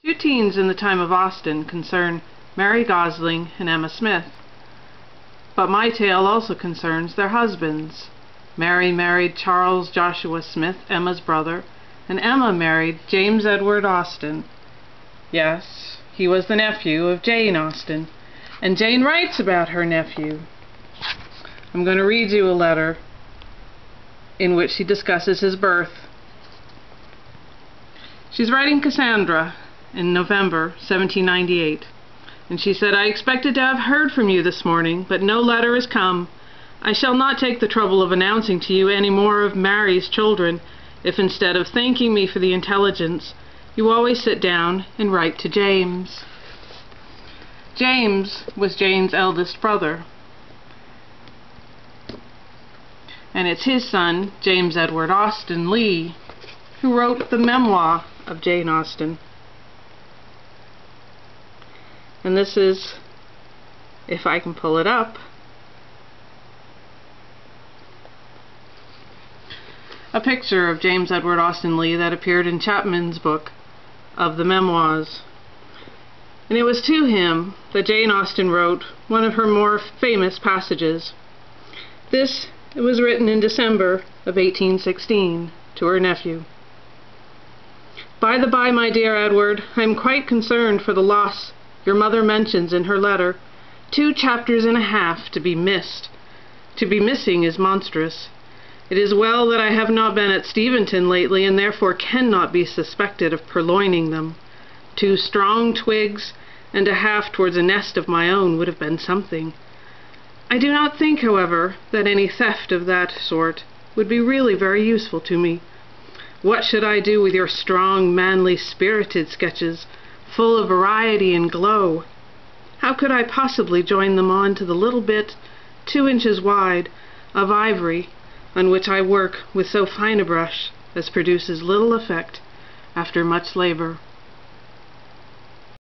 Two teens in the time of Austen concern Mary Gosling and Emma Smith. But my tale also concerns their husbands. Mary married Charles Joshua Smith, Emma's brother, and Emma married James Edward Austen. Yes, he was the nephew of Jane Austen, and Jane writes about her nephew. I'm going to read you a letter in which she discusses his birth. She's writing Cassandra in November 1798, and she said, "I expected to have heard from you this morning, but no letter has come. I shall not take the trouble of announcing to you any more of Mary's children, if instead of thanking me for the intelligence, you always sit down and write to James." James was Jane's eldest brother, and it's his son, James Edward Austen Leigh, who wrote the Memoir of Jane Austen. And this is, if I can pull it up, a picture of James Edward Austen Leigh that appeared in Chapman's book of the Memoirs. And it was to him that Jane Austen wrote one of her more famous passages. This was written in December of 1816 to her nephew. "By the by, my dear Edward, I am quite concerned for the loss your mother mentions in her letter. 2 chapters and a half to be missed. To be missing is monstrous. It is well that I have not been at Steventon lately, and therefore cannot be suspected of purloining them. 2 strong twigs and a half towards a nest of my own would have been something. I do not think, however, that any theft of that sort would be really very useful to me. What should I do with your strong, manly, spirited sketches, full of variety and glow? How could I possibly join them on to the little bit, 2 inches wide, of ivory, on which I work with so fine a brush as produces little effect after much labor?